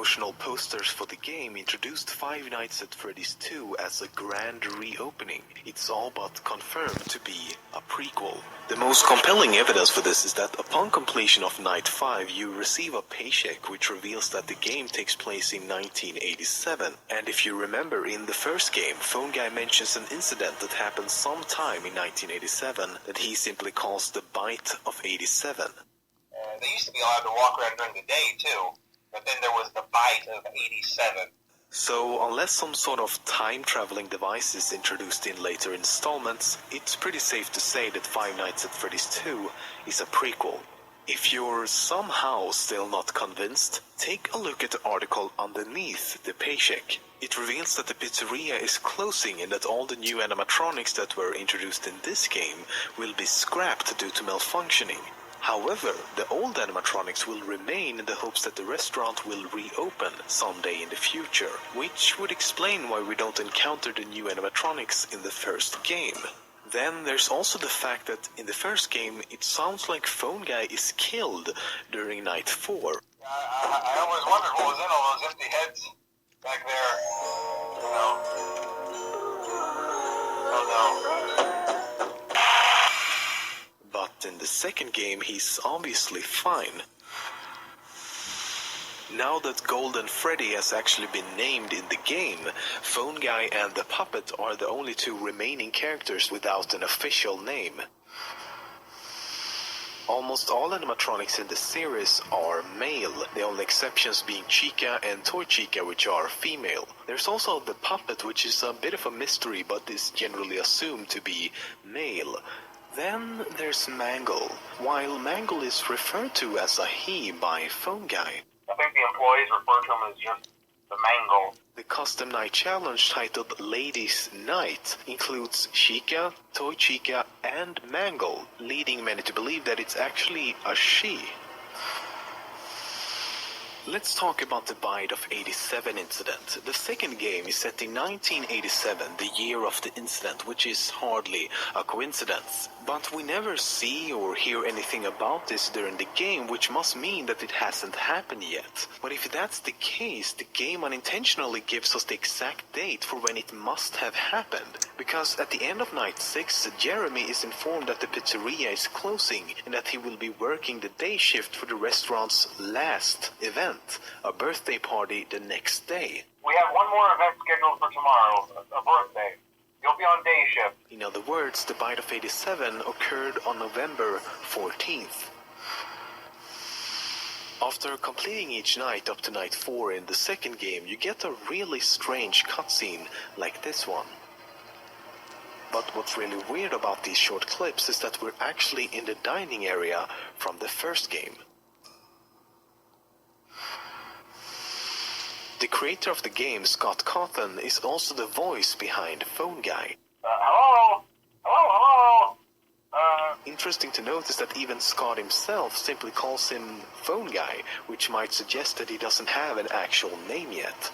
promotional posters for the game introduced Five Nights at Freddy's 2 as a grand reopening. It's all but confirmed to be a prequel. The most compelling evidence for this is that upon completion of Night 5, you receive a paycheck which reveals that the game takes place in 1987. And if you remember, in the first game, Phone Guy mentions an incident that happened sometime in 1987 that he simply calls the Bite of 87. They used to be allowed to walk around during the day, too. But then there was the Bite of 87. So, unless some sort of time-traveling device is introduced in later installments, it's pretty safe to say that Five Nights at Freddy's 2 is a prequel. If you're somehow still not convinced, take a look at the article underneath the paycheck. It reveals that the pizzeria is closing and that all the new animatronics that were introduced in this game will be scrapped due to malfunctioning. However, the old animatronics will remain in the hopes that the restaurant will reopen someday in the future, which would explain why we don't encounter the new animatronics in the first game. Then there's also the fact that in the first game it sounds like Phone Guy is killed during Night 4. I always wondered what was in all those empty heads back there. Oh no. But in the second game, he's obviously fine. Now that Golden Freddy has actually been named in the game, Phone Guy and the Puppet are the only two remaining characters without an official name. Almost all animatronics in the series are male, the only exceptions being Chica and Toy Chica, which are female. There's also the Puppet, which is a bit of a mystery but is generally assumed to be male. Then there's Mangle, while Mangle is referred to as a he by Phone Guy. I think the employees refer to him as just the Mangle. The custom night challenge titled Ladies' Night includes Chica, Toy Chica, and Mangle, leading many to believe that it's actually a she. Let's talk about the Bite of 87 incident. The second game is set in 1987, the year of the incident, which is hardly a coincidence. But we never see or hear anything about this during the game, which must mean that it hasn't happened yet. But if that's the case, the game unintentionally gives us the exact date for when it must have happened. Because at the end of Night 6, Jeremy is informed that the pizzeria is closing and that he will be working the day shift for the restaurant's last event, a birthday party the next day. We have one more event scheduled for tomorrow, a birthday. You'll be on day shift. In other words, the Bite of 87 occurred on November 14th. After completing each night up to Night 4 in the second game, you get a really strange cutscene like this one. But what's really weird about these short clips is that we're actually in the dining area from the first game. The creator of the game, Scott Cawthon, is also the voice behind Phone Guy. Hello? Hello? Interesting to notice that even Scott himself simply calls him Phone Guy, which might suggest that he doesn't have an actual name yet.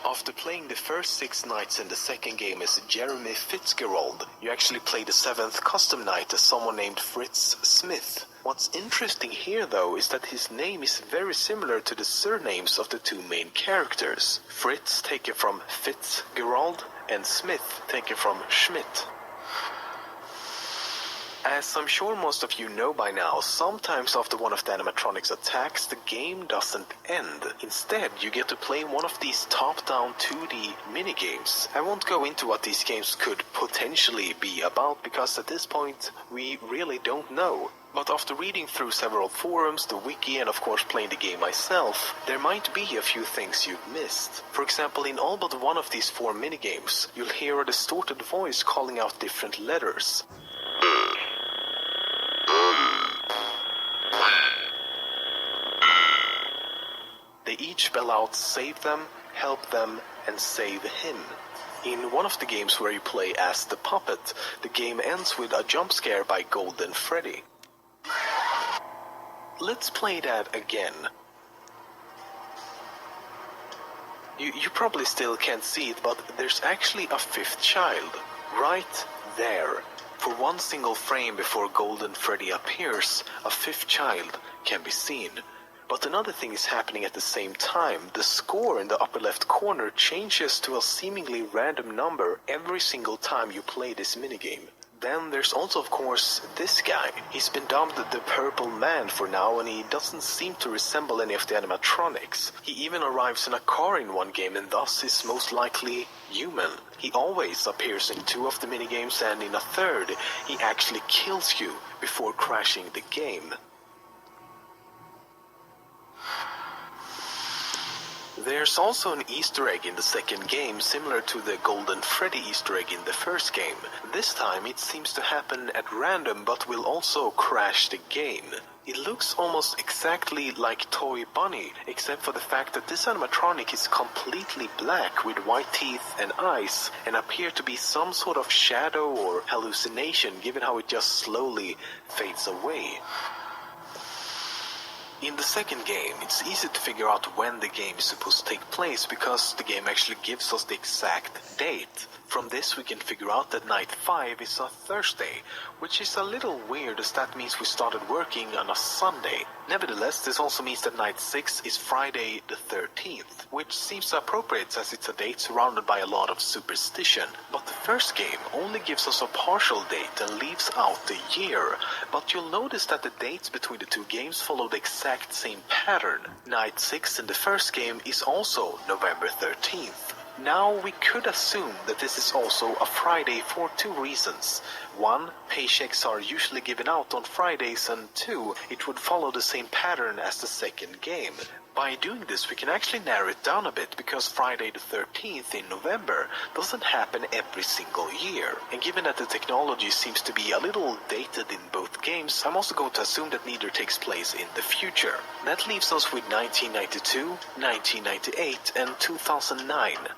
After playing the first 6 nights in the second game as Jeremy Fitzgerald, you actually play the 7th custom night as someone named Fritz Smith. What's interesting here though is that his name is very similar to the surnames of the two main characters. Fritz taken from Fitzgerald and Smith taken from Schmidt. As I'm sure most of you know by now, sometimes after one of the animatronics attacks, the game doesn't end. Instead, you get to play one of these top-down 2D minigames. I won't go into what these games could potentially be about, because at this point, we really don't know. But after reading through several forums, the wiki, and of course playing the game myself, there might be a few things you've missed. For example, in all but one of these 4 minigames, you'll hear a distorted voice calling out different letters. They each spell out save them, help them, and save him. In one of the games where you play as the puppet, the game ends with a jump scare by Golden Freddy. Let's play that again. You probably still can't see it, but there's actually a 5th child, right there. For one single frame before Golden Freddy appears, a 5th child can be seen. But another thing is happening at the same time. The score in the upper left corner changes to a seemingly random number every single time you play this minigame. Then there's also, of course, this guy. He's been dubbed the Purple Man for now, and he doesn't seem to resemble any of the animatronics. He even arrives in a car in one game and thus is most likely human. He always appears in 2 of the minigames, and in a 3rd, he actually kills you before crashing the game. There's also an Easter egg in the second game, similar to the Golden Freddy Easter egg in the first game. This time it seems to happen at random, but will also crash the game. It looks almost exactly like Toy Bunny, except for the fact that this animatronic is completely black with white teeth and eyes, and appear to be some sort of shadow or hallucination, given how it just slowly fades away. In the second game, it's easy to figure out when the game is supposed to take place because the game actually gives us the exact date. From this we can figure out that night 5 is a Thursday, which is a little weird as that means we started working on a Sunday. Nevertheless, this also means that night 6 is Friday the 13th, which seems appropriate as it's a date surrounded by a lot of superstition. But the first game only gives us a partial date and leaves out the year, but you'll notice that the dates between the 2 games follow the exact same pattern. Night 6 in the first game is also November 13th. Now we could assume that this is also a Friday for 2 reasons. 1, paychecks are usually given out on Fridays, and 2, it would follow the same pattern as the second game. By doing this we can actually narrow it down a bit, because Friday the 13th in November doesn't happen every single year. And given that the technology seems to be a little dated in both games, I'm also going to assume that neither takes place in the future. That leaves us with 1992, 1998 and 2009.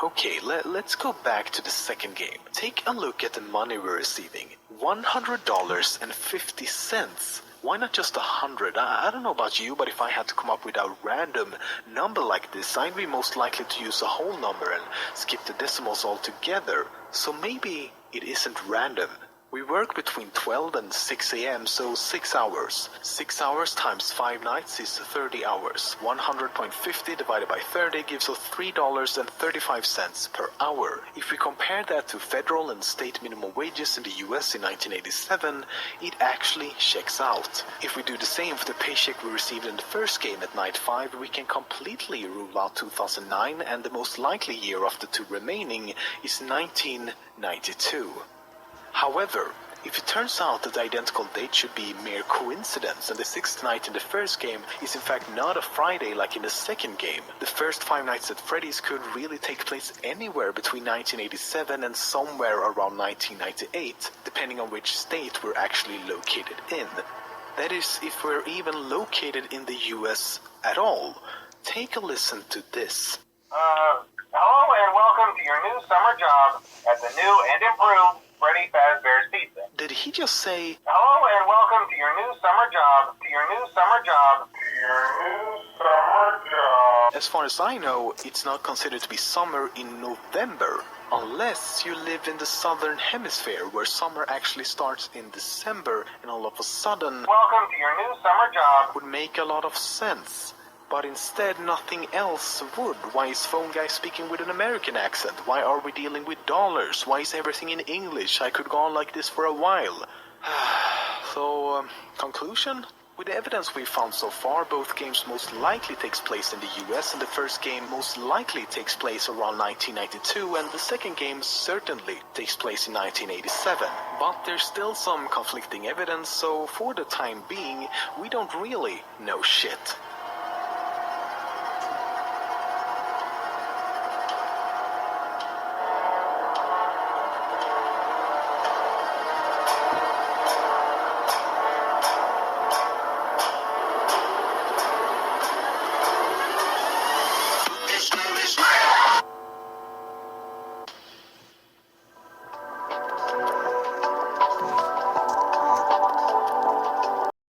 Okay, let's go back to the second game. Take a look at the money we're receiving. $100.50. Why not just 100? I don't know about you, but if I had to come up with a random number like this, I'd be most likely to use a whole number and skip the decimals altogether. So maybe it isn't random. We work between 12 and 6 a.m., so 6 hours. 6 hours times 5 nights is 30 hours. 100.50 divided by 30 gives us $3.35 per hour. If we compare that to federal and state minimum wages in the US in 1987, it actually checks out. If we do the same for the paycheck we received in the first game at night 5, we can completely rule out 2009, and the most likely year of the 2 remaining is 1992. However, if it turns out that the identical date should be mere coincidence and the 6th night in the first game is in fact not a Friday like in the second game, the first 5 nights at Freddy's could really take place anywhere between 1987 and somewhere around 1998, depending on which state we're actually located in. That is, if we're even located in the US at all. Take a listen to this. Hello and welcome to your new summer job at the new and improved Freddy Fazbear's Pizza. Did he just say, Hello and welcome to your new summer job, As far as I know, it's not considered to be summer in November, unless you live in the southern hemisphere where summer actually starts in December and all of a sudden Welcome to your new summer job. would make a lot of sense. But instead nothing else would. Why is Phone Guy speaking with an American accent? Why are we dealing with dollars? Why is everything in English? I could go on like this for a while. So, conclusion? With the evidence we've found so far, both games most likely takes place in the US, and the first game most likely takes place around 1992, and the second game certainly takes place in 1987. But there's still some conflicting evidence, so for the time being, we don't really know shit.